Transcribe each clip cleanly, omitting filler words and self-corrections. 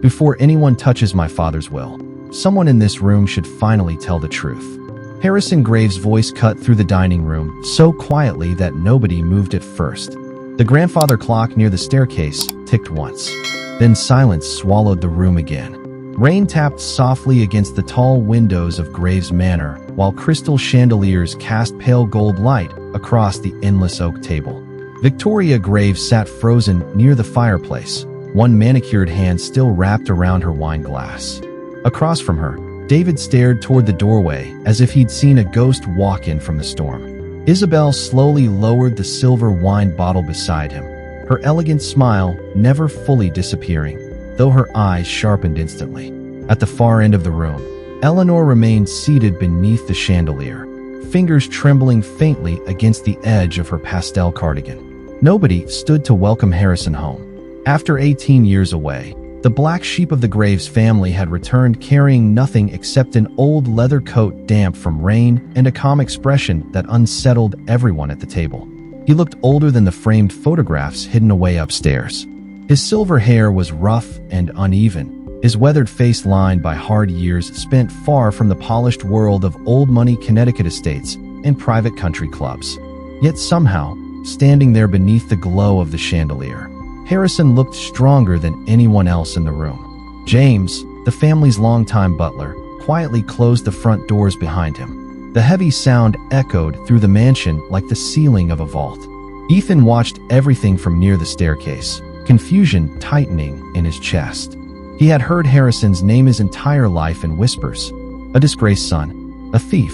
Before anyone touches my father's will, someone in this room should finally tell the truth." Harrison Graves' voice cut through the dining room so quietly that nobody moved at first. The grandfather clock near the staircase ticked once. Then silence swallowed the room again. Rain tapped softly against the tall windows of Graves Manor, while crystal chandeliers cast pale gold light across the endless oak table. Victoria Graves sat frozen near the fireplace, one manicured hand still wrapped around her wine glass. Across from her, David stared toward the doorway as if he'd seen a ghost walk in from the storm. Isabel slowly lowered the silver wine bottle beside him, her elegant smile never fully disappearing, though her eyes sharpened instantly. At the far end of the room, Eleanor remained seated beneath the chandelier, fingers trembling faintly against the edge of her pastel cardigan. Nobody stood to welcome Harrison home. After 18 years away, the black sheep of the Graves family had returned carrying nothing except an old leather coat damp from rain and a calm expression that unsettled everyone at the table. He looked older than the framed photographs hidden away upstairs. His silver hair was rough and uneven, his weathered face lined by hard years spent far from the polished world of old-money Connecticut estates and private country clubs. Yet somehow, standing there beneath the glow of the chandelier, Harrison looked stronger than anyone else in the room. James, the family's longtime butler, quietly closed the front doors behind him. The heavy sound echoed through the mansion like the ceiling of a vault. Ethan watched everything from near the staircase, confusion tightening in his chest. He had heard Harrison's name his entire life in whispers. A disgraced son, a thief,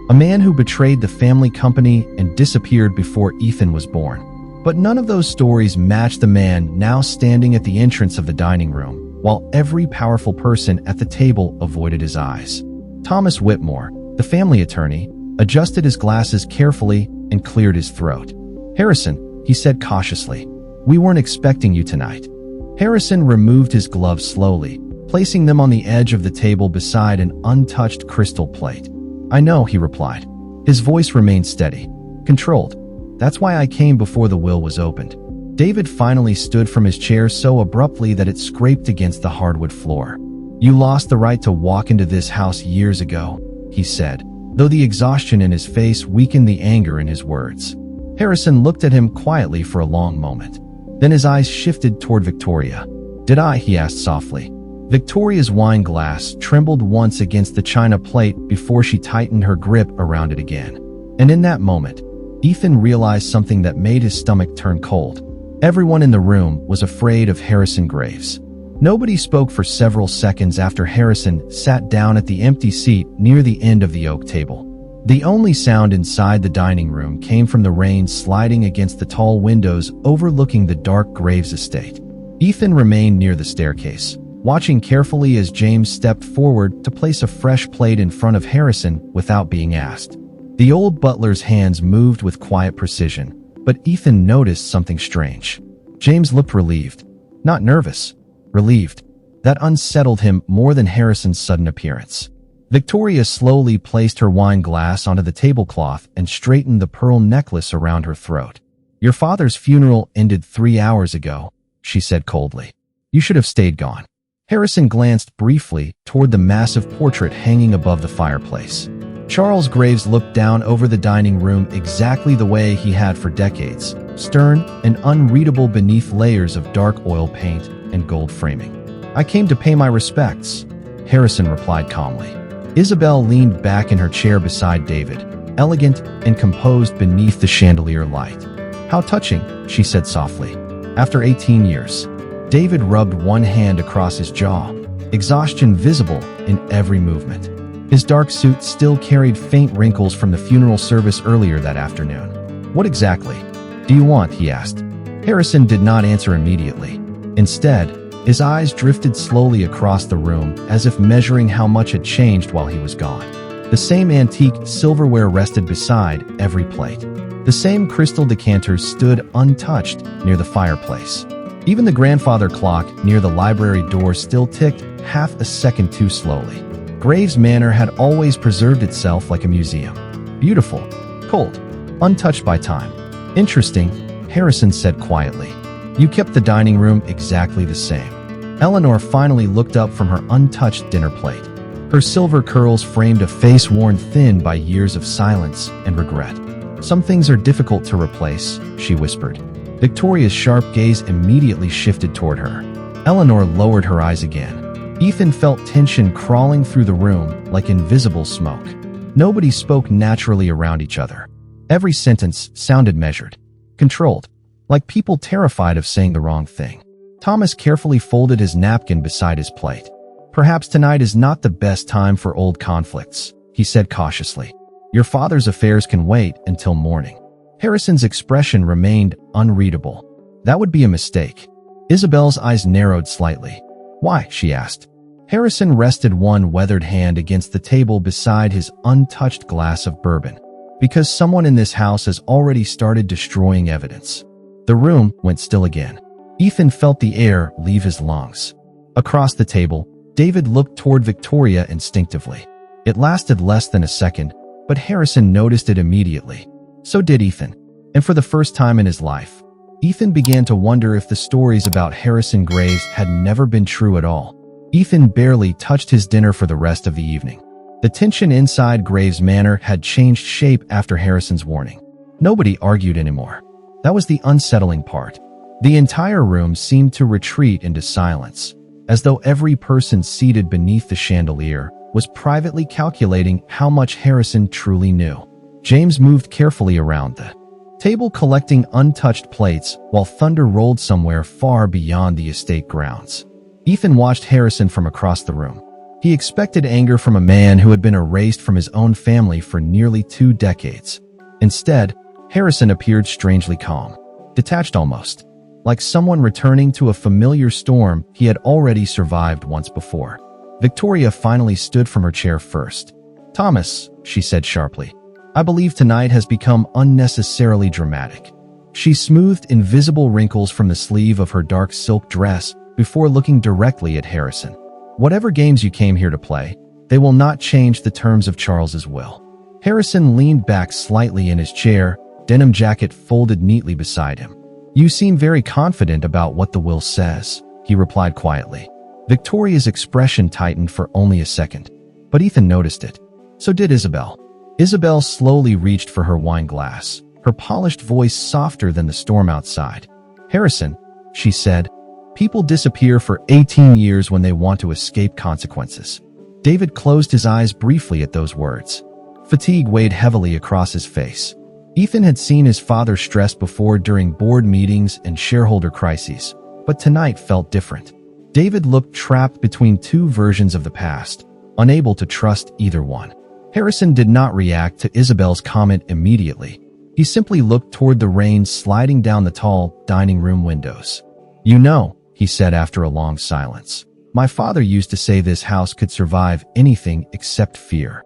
a man who betrayed the family company and disappeared before Ethan was born. But none of those stories matched the man now standing at the entrance of the dining room, while every powerful person at the table avoided his eyes. Thomas Whitmore, the family attorney, adjusted his glasses carefully and cleared his throat. "Harrison," he said cautiously, "we weren't expecting you tonight." Harrison removed his gloves slowly, placing them on the edge of the table beside an untouched crystal plate. "I know," he replied. His voice remained steady, controlled. "That's why I came before the will was opened." David finally stood from his chair so abruptly that it scraped against the hardwood floor. "You lost the right to walk into this house years ago," he said, though the exhaustion in his face weakened the anger in his words. Harrison looked at him quietly for a long moment. Then his eyes shifted toward Victoria. "Did I?" he asked softly. Victoria's wine glass trembled once against the china plate before she tightened her grip around it again. And in that moment, Ethan realized something that made his stomach turn cold. Everyone in the room was afraid of Harrison Graves. Nobody spoke for several seconds after Harrison sat down at the empty seat near the end of the oak table. The only sound inside the dining room came from the rain sliding against the tall windows overlooking the dark Graves estate. Ethan remained near the staircase, watching carefully as James stepped forward to place a fresh plate in front of Harrison without being asked. The old butler's hands moved with quiet precision, but Ethan noticed something strange. James looked relieved, not nervous, relieved. That unsettled him more than Harrison's sudden appearance. Victoria slowly placed her wine glass onto the tablecloth and straightened the pearl necklace around her throat. "Your father's funeral ended 3 hours ago," she said coldly. "You should have stayed gone." Harrison glanced briefly toward the massive portrait hanging above the fireplace. Charles Graves looked down over the dining room exactly the way he had for decades, stern and unreadable beneath layers of dark oil paint and gold framing. "I came to pay my respects," Harrison replied calmly. Isabel leaned back in her chair beside David, elegant and composed beneath the chandelier light. "How touching," she said softly. "After 18 years." David rubbed one hand across his jaw, exhaustion visible in every movement. His dark suit still carried faint wrinkles from the funeral service earlier that afternoon. "What exactly do you want?" he asked. Harrison did not answer immediately. Instead, his eyes drifted slowly across the room as if measuring how much had changed while he was gone. The same antique silverware rested beside every plate. The same crystal decanters stood untouched near the fireplace. Even the grandfather clock near the library door still ticked half a second too slowly. Graves Manor had always preserved itself like a museum. Beautiful, cold, untouched by time. "Interesting," Harrison said quietly. "You kept the dining room exactly the same." Eleanor finally looked up from her untouched dinner plate. Her silver curls framed a face worn thin by years of silence and regret. "Some things are difficult to replace," she whispered. Victoria's sharp gaze immediately shifted toward her. Eleanor lowered her eyes again. Ethan felt tension crawling through the room like invisible smoke. Nobody spoke naturally around each other. Every sentence sounded measured, controlled, like people terrified of saying the wrong thing. Thomas carefully folded his napkin beside his plate. "Perhaps tonight is not the best time for old conflicts," he said cautiously. "Your father's affairs can wait until morning." Harrison's expression remained unreadable. That would be a mistake. Isabel's eyes narrowed slightly. "Why?" she asked. Harrison rested one weathered hand against the table beside his untouched glass of bourbon. "Because someone in this house has already started destroying evidence." The room went still again. Ethan felt the air leave his lungs. Across the table, David looked toward Victoria instinctively. It lasted less than a second, but Harrison noticed it immediately. So did Ethan. And for the first time in his life, Ethan began to wonder if the stories about Harrison Graves had never been true at all. Ethan barely touched his dinner for the rest of the evening. The tension inside Graves Manor had changed shape after Harrison's warning. Nobody argued anymore. That was the unsettling part. The entire room seemed to retreat into silence, as though every person seated beneath the chandelier was privately calculating how much Harrison truly knew. James moved carefully around the table, collecting untouched plates while thunder rolled somewhere far beyond the estate grounds. Ethan watched Harrison from across the room. He expected anger from a man who had been erased from his own family for nearly 2 decades. Instead, Harrison appeared strangely calm, detached almost, like someone returning to a familiar storm he had already survived once before. Victoria finally stood from her chair first. "Thomas," she said sharply, "I believe tonight has become unnecessarily dramatic." She smoothed invisible wrinkles from the sleeve of her dark silk dress before looking directly at Harrison. "Whatever games you came here to play, they will not change the terms of Charles's will." Harrison leaned back slightly in his chair, denim jacket folded neatly beside him. "You seem very confident about what the will says," he replied quietly. Victoria's expression tightened for only a second, but Ethan noticed it. So did Isabel. Isabel slowly reached for her wine glass, her polished voice softer than the storm outside. "Harrison," she said, "people disappear for 18 years when they want to escape consequences." David closed his eyes briefly at those words. Fatigue weighed heavily across his face. Ethan had seen his father stressed before during board meetings and shareholder crises, but tonight felt different. David looked trapped between 2 versions of the past, unable to trust either one. Harrison did not react to Isabel's comment immediately. He simply looked toward the rain sliding down the tall dining room windows. "You know," he said after a long silence, "my father used to say this house could survive anything except fear."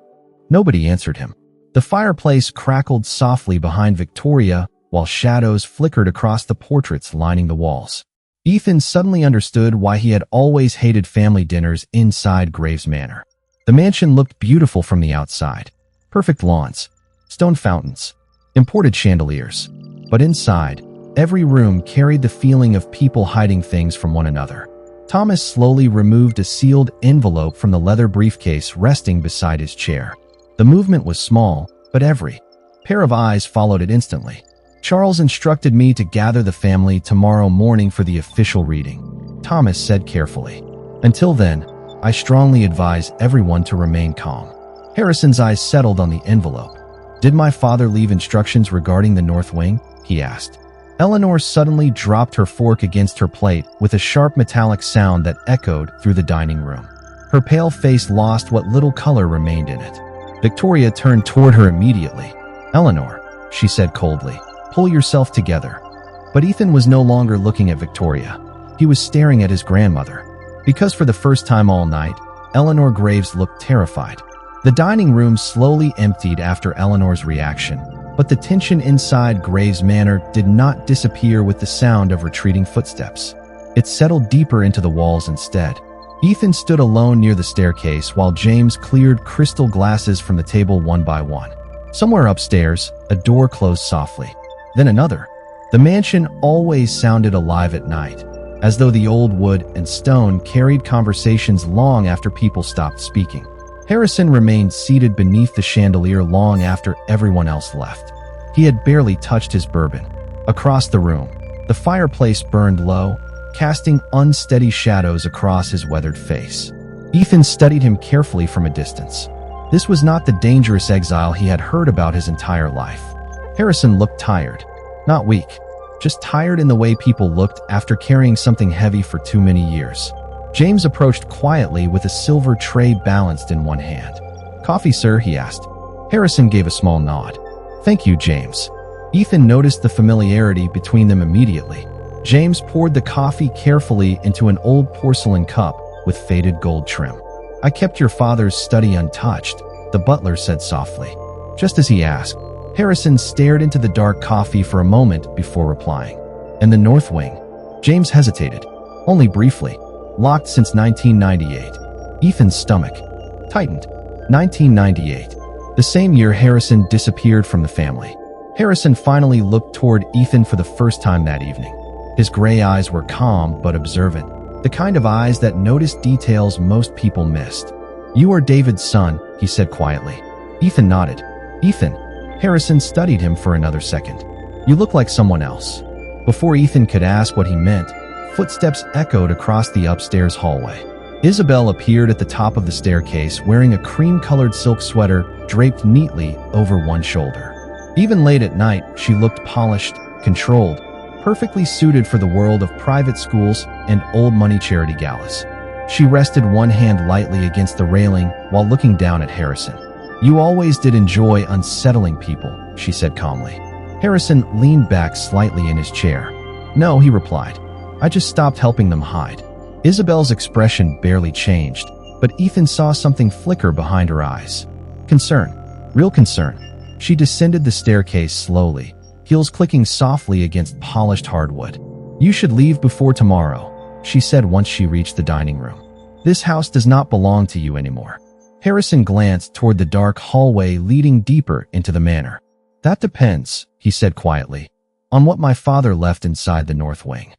Nobody answered him. The fireplace crackled softly behind Victoria while shadows flickered across the portraits lining the walls. Ethan suddenly understood why he had always hated family dinners inside Graves Manor. The mansion looked beautiful from the outside. Perfect lawns, stone fountains, imported chandeliers. But inside, every room carried the feeling of people hiding things from one another. Thomas slowly removed a sealed envelope from the leather briefcase resting beside his chair. The movement was small, but every pair of eyes followed it instantly. "Charles instructed me to gather the family tomorrow morning for the official reading," Thomas said carefully. "Until then, I strongly advise everyone to remain calm." Harrison's eyes settled on the envelope. "Did my father leave instructions regarding the North Wing?" he asked. Eleanor suddenly dropped her fork against her plate with a sharp metallic sound that echoed through the dining room. Her pale face lost what little color remained in it. Victoria turned toward her immediately. "Eleanor," she said coldly, "pull yourself together." But Ethan was no longer looking at Victoria. He was staring at his grandmother. Because for the first time all night, Eleanor Graves looked terrified. The dining room slowly emptied after Eleanor's reaction, but the tension inside Graves Manor did not disappear with the sound of retreating footsteps. It settled deeper into the walls instead. Ethan stood alone near the staircase while James cleared crystal glasses from the table one by one. Somewhere upstairs, a door closed softly. Then another. The mansion always sounded alive at night. as though the old wood and stone carried conversations long after people stopped speaking. Harrison remained seated beneath the chandelier long after everyone else left. He had barely touched his bourbon. Across the room, the fireplace burned low, casting unsteady shadows across his weathered face. Ethan studied him carefully from a distance. This was not the dangerous exile he had heard about his entire life. Harrison looked tired, not weak, just tired in the way people looked after carrying something heavy for too many years. James approached quietly with a silver tray balanced in one hand. "Coffee, sir?" he asked. Harrison gave a small nod. "Thank you, James." Ethan noticed the familiarity between them immediately. James poured the coffee carefully into an old porcelain cup with faded gold trim. "I kept your father's study untouched," the butler said softly. Just as he asked, Harrison stared into the dark coffee for a moment before replying. "And the north wing?" James hesitated, only briefly. "Locked since 1998. Ethan's stomach tightened. 1998. The same year Harrison disappeared from the family. Harrison finally looked toward Ethan for the first time that evening. His gray eyes were calm but observant, the kind of eyes that noticed details most people missed. "You are David's son," he said quietly. Ethan nodded. "Ethan?" Harrison studied him for another second. "You look like someone else." Before Ethan could ask what he meant, footsteps echoed across the upstairs hallway. Isabel appeared at the top of the staircase wearing a cream-colored silk sweater draped neatly over one shoulder. Even late at night, she looked polished, controlled, perfectly suited for the world of private schools and old money charity galas. She rested one hand lightly against the railing while looking down at Harrison. "You always did enjoy unsettling people," she said calmly. Harrison leaned back slightly in his chair. "No," he replied. "I just stopped helping them hide." Isabel's expression barely changed, but Ethan saw something flicker behind her eyes. Concern. Real concern. She descended the staircase slowly, heels clicking softly against polished hardwood. "You should leave before tomorrow," she said once she reached the dining room. "This house does not belong to you anymore." Harrison glanced toward the dark hallway leading deeper into the manor. "That depends," he said quietly, "on what my father left inside the north wing."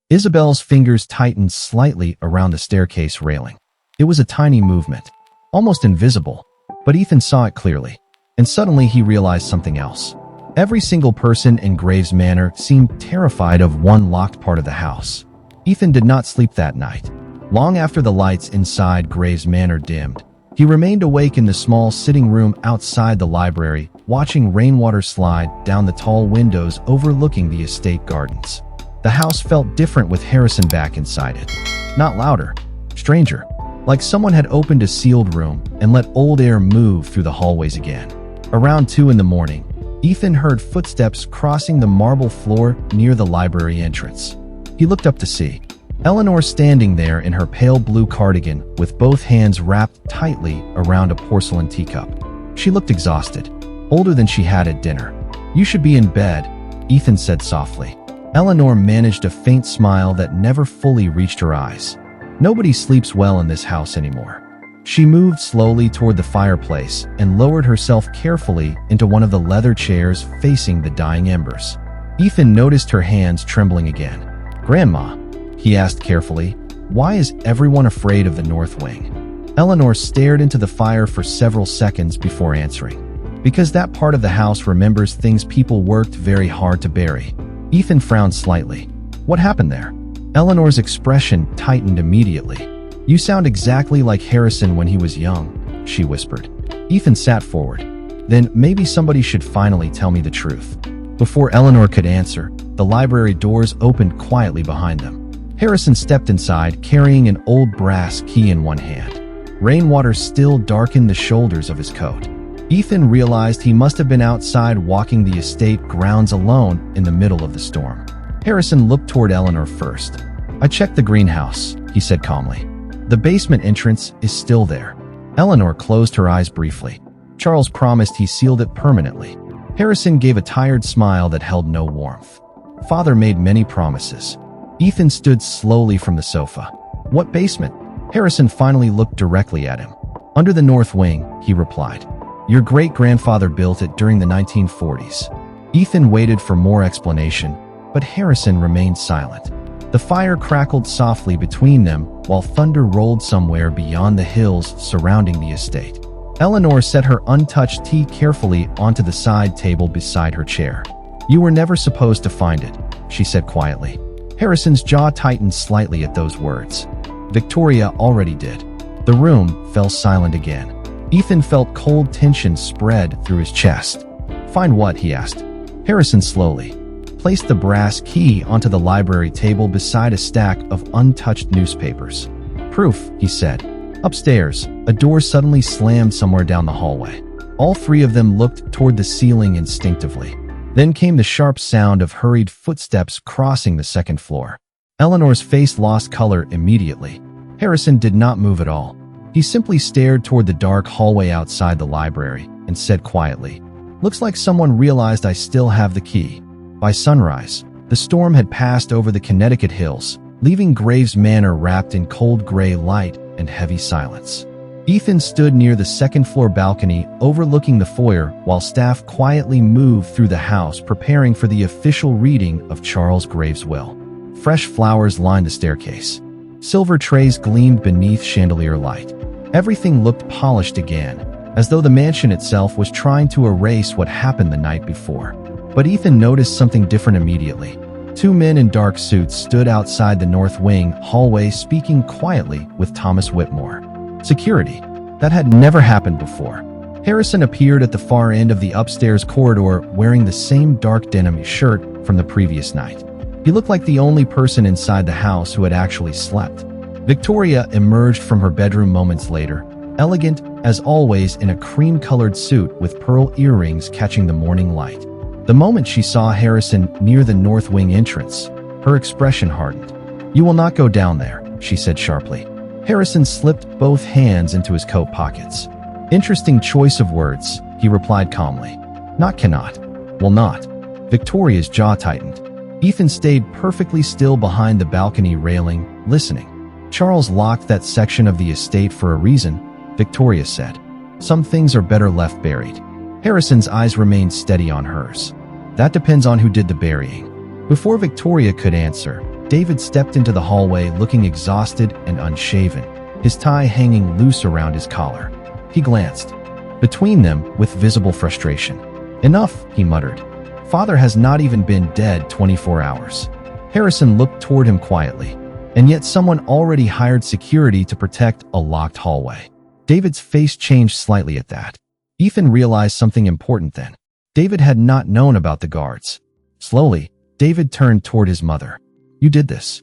Isabel's fingers tightened slightly around the staircase railing. It was a tiny movement, almost invisible, but Ethan saw it clearly, and suddenly he realized something else. Every single person in Graves Manor seemed terrified of one locked part of the house. Ethan did not sleep that night. Long after the lights inside Graves Manor dimmed, he remained awake in the small sitting room outside the library, watching rainwater slide down the tall windows overlooking the estate gardens. The house felt different with Harrison back inside it. Not louder, stranger, like someone had opened a sealed room and let old air move through the hallways again. Around 2 in the morning, Ethan heard footsteps crossing the marble floor near the library entrance. He looked up to see Eleanor standing there in her pale blue cardigan with both hands wrapped tightly around a porcelain teacup. She looked exhausted, older than she had at dinner. "You should be in bed," Ethan said softly. Eleanor managed a faint smile that never fully reached her eyes. "Nobody sleeps well in this house anymore." She moved slowly toward the fireplace and lowered herself carefully into one of the leather chairs facing the dying embers. Ethan noticed her hands trembling again. "Grandma," he asked carefully, "why is everyone afraid of the north wing?" Eleanor stared into the fire for several seconds before answering. "Because that part of the house remembers things people worked very hard to bury." Ethan frowned slightly. "What happened there?" Eleanor's expression tightened immediately. "You sound exactly like Harrison when he was young," she whispered. Ethan sat forward. "Then maybe somebody should finally tell me the truth." Before Eleanor could answer, the library doors opened quietly behind them. Harrison stepped inside, carrying an old brass key in one hand. Rainwater still darkened the shoulders of his coat. Ethan realized he must have been outside walking the estate grounds alone in the middle of the storm. Harrison looked toward Eleanor first. "I checked the greenhouse," he said calmly. "The basement entrance is still there." Eleanor closed her eyes briefly. "Charles promised he sealed it permanently." Harrison gave a tired smile that held no warmth. "Father made many promises." Ethan stood slowly from the sofa. "What basement?" Harrison finally looked directly at him. "Under the north wing," he replied. "Your great-grandfather built it during the 1940s. Ethan waited for more explanation, but Harrison remained silent. The fire crackled softly between them while thunder rolled somewhere beyond the hills surrounding the estate. Eleanor set her untouched tea carefully onto the side table beside her chair. "You were never supposed to find it," she said quietly. Harrison's jaw tightened slightly at those words. Victoria already did. The room fell silent again. Ethan felt cold tension spread through his chest. "Find what?" he asked. Harrison slowly placed the brass key onto the library table beside a stack of untouched newspapers. "Proof," he said. Upstairs, a door suddenly slammed somewhere down the hallway. All three of them looked toward the ceiling instinctively. Then came the sharp sound of hurried footsteps crossing the second floor. Eleanor's face lost color immediately. Harrison did not move at all. He simply stared toward the dark hallway outside the library and said quietly, "Looks like someone realized I still have the key." By sunrise, the storm had passed over the Connecticut hills, leaving Graves Manor wrapped in cold gray light and heavy silence. Ethan stood near the second-floor balcony overlooking the foyer while staff quietly moved through the house preparing for the official reading of Charles Graves' will. Fresh flowers lined the staircase. Silver trays gleamed beneath chandelier light. Everything looked polished again, as though the mansion itself was trying to erase what happened the night before. But Ethan noticed something different immediately. Two men in dark suits stood outside the North Wing hallway speaking quietly with Thomas Whitmore. Security. That had never happened before. Harrison appeared at the far end of the upstairs corridor wearing the same dark denim shirt from the previous night. He looked like the only person inside the house who had actually slept. Victoria emerged from her bedroom moments later, elegant as always in a cream-colored suit with pearl earrings catching the morning light. The moment she saw Harrison near the North Wing entrance, her expression hardened. "You will not go down there," she said sharply. Harrison slipped both hands into his coat pockets. "Interesting choice of words," he replied calmly. "Not cannot. Will not." Victoria's jaw tightened. Ethan stayed perfectly still behind the balcony railing, listening. "Charles locked that section of the estate for a reason," Victoria said. "Some things are better left buried." Harrison's eyes remained steady on hers. "That depends on who did the burying." Before Victoria could answer, David stepped into the hallway looking exhausted and unshaven, his tie hanging loose around his collar. He glanced between them with visible frustration. "Enough," he muttered. "Father has not even been dead 24 hours. Harrison looked toward him quietly, and yet someone already hired security to protect a locked hallway. David's face changed slightly at that. Ethan realized something important then. David had not known about the guards. Slowly, David turned toward his mother. "You did this."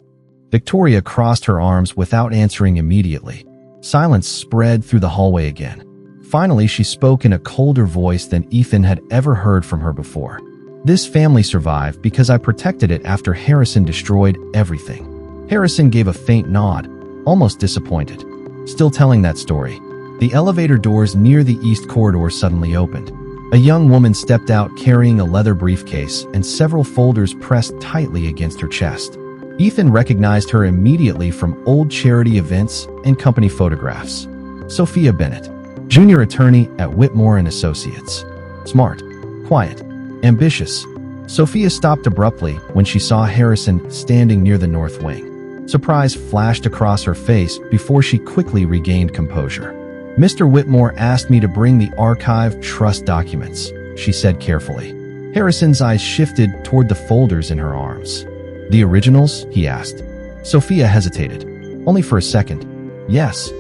Victoria crossed her arms without answering immediately. Silence spread through the hallway again. Finally, she spoke in a colder voice than Ethan had ever heard from her before. "This family survived because I protected it after Harrison destroyed everything." Harrison gave a faint nod, almost disappointed. Still telling that story. The elevator doors near the east corridor suddenly opened. A young woman stepped out carrying a leather briefcase and several folders pressed tightly against her chest. Ethan recognized her immediately from old charity events and company photographs. Sophia Bennett, junior attorney at Whitmore & Associates. Smart, quiet, ambitious. Sophia stopped abruptly when she saw Harrison standing near the North Wing. Surprise flashed across her face before she quickly regained composure. "Mr. Whitmore asked me to bring the archive trust documents," she said carefully. Harrison's eyes shifted toward the folders in her arms. "The originals?" he asked. Sophia hesitated. "Only for a second." "Yes."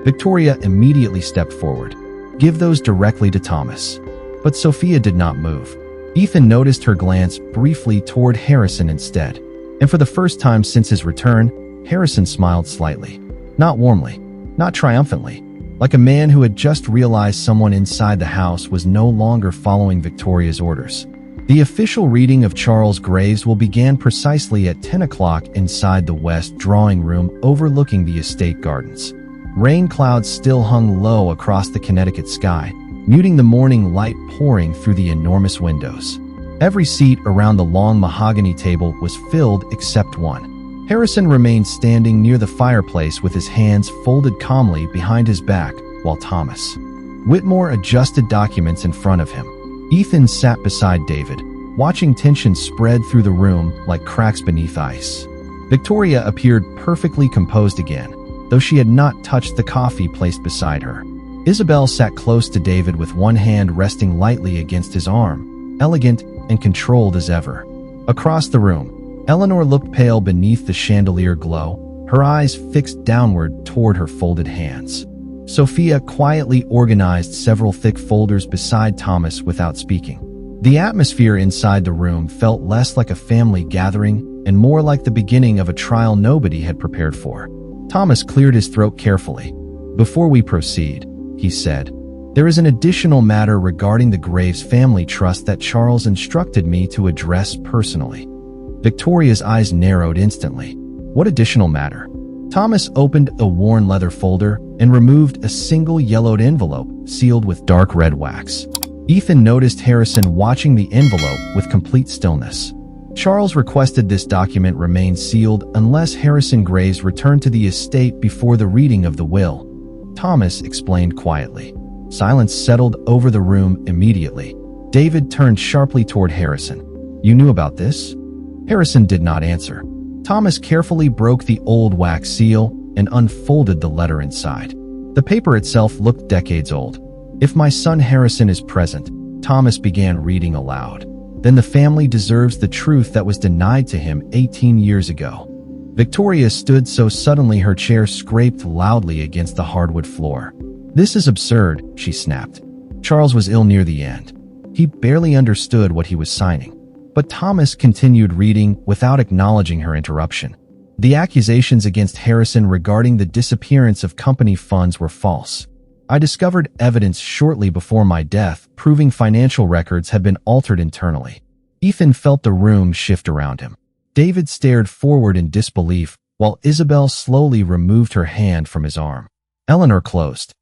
Victoria immediately stepped forward. "Give those directly to Thomas." But Sophia did not move. Ethan noticed her glance briefly toward Harrison instead. And for the first time since his return, Harrison smiled slightly. Not warmly, not triumphantly. Like a man who had just realized someone inside the house was no longer following Victoria's orders. The official reading of Charles Graves will begin precisely at 10 o'clock inside the west drawing room overlooking the estate gardens. Rain clouds still hung low across the Connecticut sky, muting the morning light pouring through the enormous windows. Every seat around the long mahogany table was filled except one. Harrison remained standing near the fireplace with his hands folded calmly behind his back, while Thomas Whitmore adjusted documents in front of him. Ethan sat beside David, watching tension spread through the room like cracks beneath ice. Victoria appeared perfectly composed again, though she had not touched the coffee placed beside her. Isabel sat close to David with one hand resting lightly against his arm, elegant and controlled as ever. Across the room, Eleanor looked pale beneath the chandelier glow, her eyes fixed downward toward her folded hands. Sophia quietly organized several thick folders beside Thomas without speaking. The atmosphere inside the room felt less like a family gathering and more like the beginning of a trial nobody had prepared for. Thomas cleared his throat carefully. "Before we proceed," he said, "there is an additional matter regarding the Graves family trust that Charles instructed me to address personally." Victoria's eyes narrowed instantly. "What additional matter?" Thomas opened a worn leather folder and removed a single yellowed envelope sealed with dark red wax. Ethan noticed Harrison watching the envelope with complete stillness. Charles requested this document remain sealed unless Harrison Graves returned to the estate before the reading of the will, Thomas explained quietly. Silence settled over the room immediately. David turned sharply toward Harrison. "You knew about this?" Harrison did not answer. Thomas carefully broke the old wax seal and unfolded the letter inside. The paper itself looked decades old. "If my son Harrison is present," Thomas began reading aloud, "then the family deserves the truth that was denied to him 18 years ago." Victoria stood so suddenly her chair scraped loudly against the hardwood floor. "This is absurd," she snapped. Charles was ill near the end. He barely understood what he was signing. But Thomas continued reading without acknowledging her interruption. "The accusations against Harrison regarding the disappearance of company funds were false. I discovered evidence shortly before my death proving financial records had been altered internally." Ethan felt the room shift around him. David stared forward in disbelief, while Isabel slowly removed her hand from his arm. Eleanor closed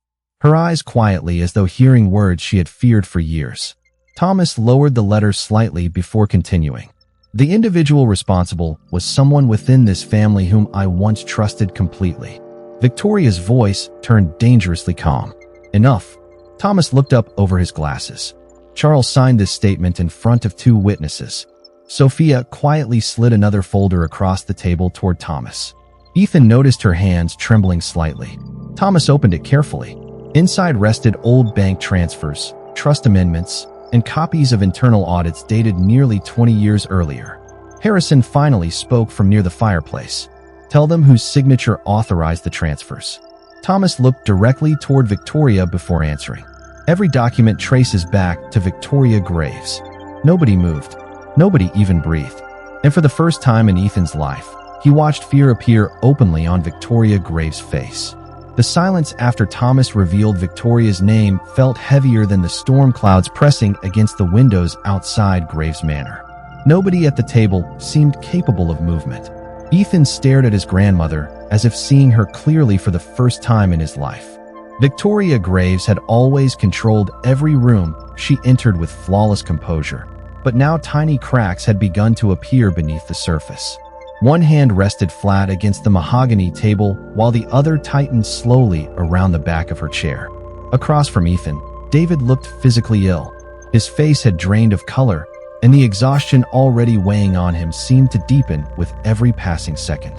her eyes quietly as though hearing words she had feared for years. Thomas lowered the letter slightly before continuing. "The individual responsible was someone within this family whom I once trusted completely." Victoria's voice turned dangerously calm. "Enough." Thomas looked up over his glasses. Charles signed this statement in front of two witnesses. Sophia quietly slid another folder across the table toward Thomas. Ethan noticed her hands trembling slightly. Thomas opened it carefully. Inside rested old bank transfers, trust amendments, and copies of internal audits dated nearly 20 years earlier. Harrison finally spoke from near the fireplace. "Tell them whose signature authorized the transfers." Thomas looked directly toward Victoria before answering. "Every document traces back to Victoria Graves." Nobody moved. Nobody even breathed. And for the first time in Ethan's life, he watched fear appear openly on Victoria Graves' face. The silence after Thomas revealed Victoria's name felt heavier than the storm clouds pressing against the windows outside Graves Manor. Nobody at the table seemed capable of movement. Ethan stared at his grandmother, as if seeing her clearly for the first time in his life. Victoria Graves had always controlled every room she entered with flawless composure, but now tiny cracks had begun to appear beneath the surface. One hand rested flat against the mahogany table while the other tightened slowly around the back of her chair. Across from Ethan, David looked physically ill. His face had drained of color, and the exhaustion already weighing on him seemed to deepen with every passing second.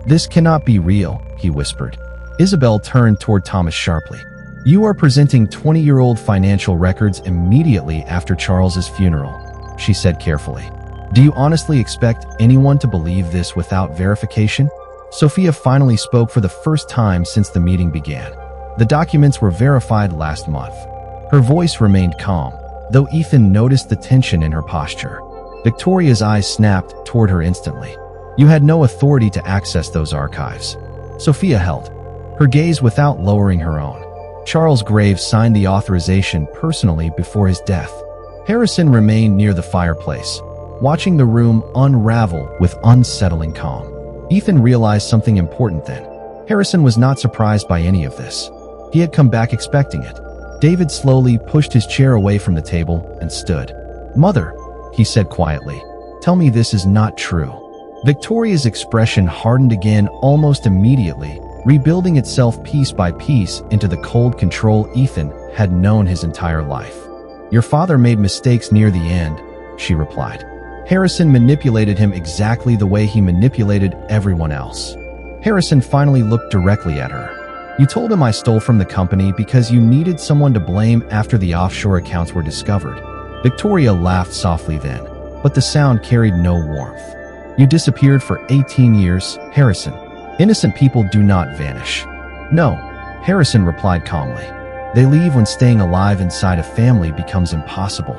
"This cannot be real," he whispered. Isabel turned toward Thomas sharply. "You are presenting 20-year-old financial records immediately after Charles's funeral," she said carefully. "Do you honestly expect anyone to believe this without verification?" Sophia finally spoke for the first time since the meeting began. "The documents were verified last month." Her voice remained calm, though Ethan noticed the tension in her posture. Victoria's eyes snapped toward her instantly. "You had no authority to access those archives." Sophia held her gaze without lowering her own. "Charles Graves signed the authorization personally before his death." Harrison remained near the fireplace, watching the room unravel with unsettling calm. Ethan realized something important then. Harrison was not surprised by any of this. He had come back expecting it. David slowly pushed his chair away from the table and stood. "Mother," he said quietly, "tell me this is not true." Victoria's expression hardened again almost immediately, rebuilding itself piece by piece into the cold control Ethan had known his entire life. "Your father made mistakes near the end," she replied. Harrison manipulated him exactly the way he manipulated everyone else. Harrison finally looked directly at her. You told him I stole from the company because you needed someone to blame after the offshore accounts were discovered. Victoria laughed softly then, but the sound carried no warmth. You disappeared for 18 years, Harrison. Innocent people do not vanish. No, Harrison replied calmly. They leave when staying alive inside a family becomes impossible.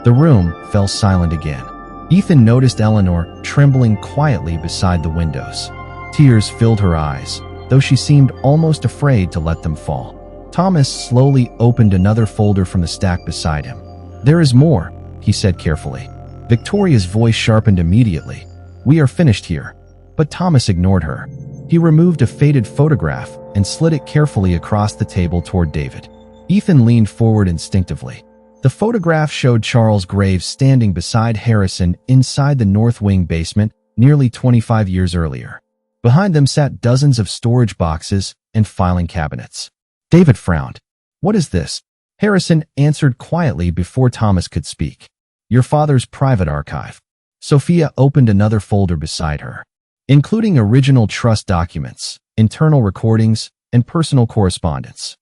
The room fell silent again. Ethan noticed Eleanor trembling quietly beside the windows. Tears filled her eyes, though she seemed almost afraid to let them fall. Thomas slowly opened another folder from the stack beside him. There is more, he said carefully. Victoria's voice sharpened immediately. We are finished here. But Thomas ignored her. He removed a faded photograph and slid it carefully across the table toward David. Ethan leaned forward instinctively. The photograph showed Charles Graves standing beside Harrison inside the North Wing basement nearly 25 years earlier. Behind them sat dozens of storage boxes and filing cabinets. David frowned. What is this? Harrison answered quietly before Thomas could speak. Your father's private archive. Sophia opened another folder beside her, including original trust documents, internal recordings, and personal correspondence.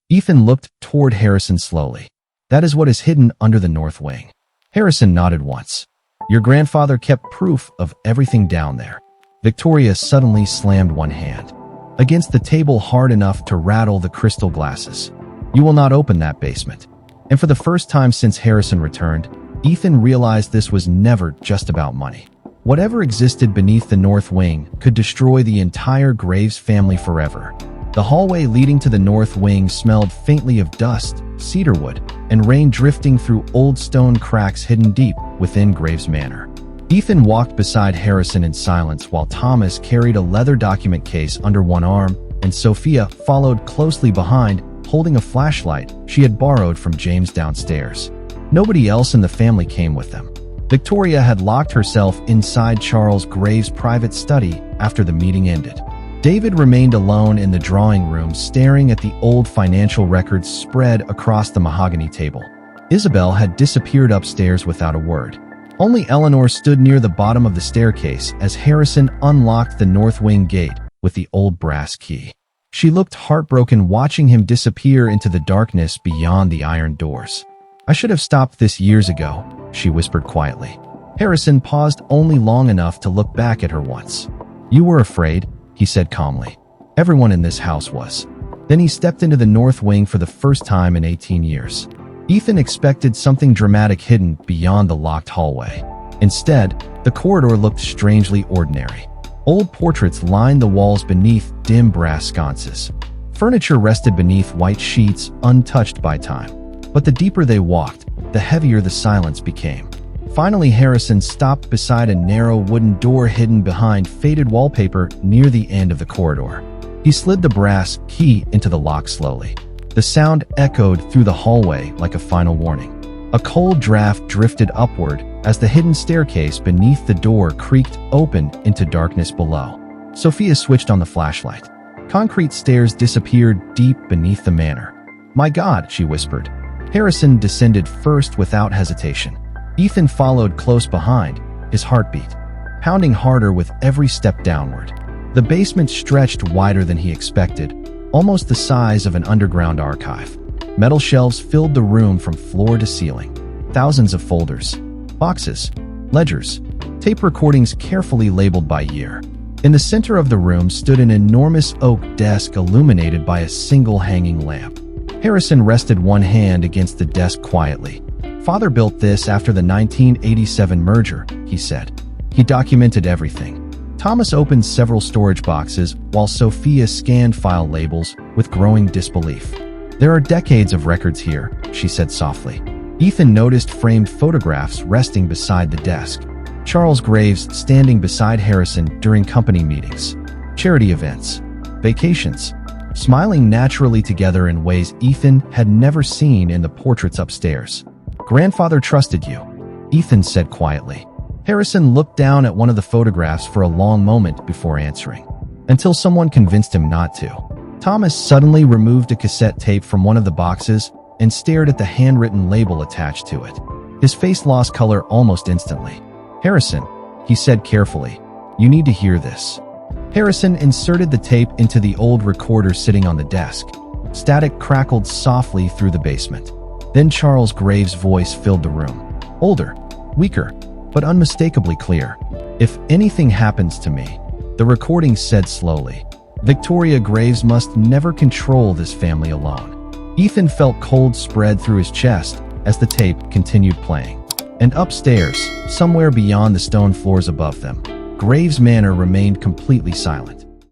Ethan looked toward Harrison slowly. That is what is hidden under the North Wing. Harrison nodded once. Your grandfather kept proof of everything down there. Victoria suddenly slammed one hand against the table hard enough to rattle the crystal glasses. You will not open that basement. And for the first time since Harrison returned, Ethan realized this was never just about money. Whatever existed beneath the North Wing could destroy the entire Graves family forever. The hallway leading to the North Wing smelled faintly of dust, cedarwood, and rain drifting through old stone cracks hidden deep within Graves Manor. Ethan walked beside Harrison in silence while Thomas carried a leather document case under one arm, and Sophia followed closely behind, holding a flashlight she had borrowed from James downstairs. Nobody else in the family came with them. Victoria had locked herself inside Charles Graves' private study after the meeting ended. David remained alone in the drawing room staring at the old financial records spread across the mahogany table. Isabel had disappeared upstairs without a word. Only Eleanor stood near the bottom of the staircase as Harrison unlocked the North Wing gate with the old brass key. She looked heartbroken watching him disappear into the darkness beyond the iron doors. I should have stopped this years ago, she whispered quietly. Harrison paused only long enough to look back at her once. You were afraid, he said calmly. Everyone in this house was. Then he stepped into the North Wing for the first time in 18 years. Ethan expected something dramatic hidden beyond the locked hallway. Instead, the corridor looked strangely ordinary. Old portraits lined the walls beneath dim brass sconces. Furniture rested beneath white sheets untouched by time. But the deeper they walked, the heavier the silence became. Finally, Harrison stopped beside a narrow wooden door hidden behind faded wallpaper near the end of the corridor. He slid the brass key into the lock slowly. The sound echoed through the hallway like a final warning. A cold draft drifted upward as the hidden staircase beneath the door creaked open into darkness below. Sophia switched on the flashlight. Concrete stairs disappeared deep beneath the manor. My God, she whispered. Harrison descended first without hesitation. Ethan followed close behind, his heartbeat pounding harder with every step downward. The basement stretched wider than he expected, almost the size of an underground archive. Metal shelves filled the room from floor to ceiling. Thousands of folders, boxes, ledgers, tape recordings carefully labeled by year. In the center of the room stood an enormous oak desk illuminated by a single hanging lamp. Harrison rested one hand against the desk quietly. Father built this after the 1987 merger, he said. He documented everything. Thomas opened several storage boxes while Sophia scanned file labels with growing disbelief. There are decades of records here, she said softly. Ethan noticed framed photographs resting beside the desk. Charles Graves standing beside Harrison during company meetings, charity events, vacations, smiling naturally together in ways Ethan had never seen in the portraits upstairs. Grandfather trusted you, Ethan said quietly. Harrison looked down at one of the photographs for a long moment before answering, until someone convinced him not to. Thomas suddenly removed a cassette tape from one of the boxes and stared at the handwritten label attached to it. His face lost color almost instantly. "Harrison," he said carefully, "you need to hear this." Harrison inserted the tape into the old recorder sitting on the desk. Static crackled softly through the basement. Then Charles Graves' voice filled the room. Older, weaker, but unmistakably clear. "If anything happens to me," the recording said slowly, "Victoria Graves must never control this family alone." Ethan felt cold spread through his chest as the tape continued playing. And upstairs, somewhere beyond the stone floors above them, Graves Manor remained completely silent.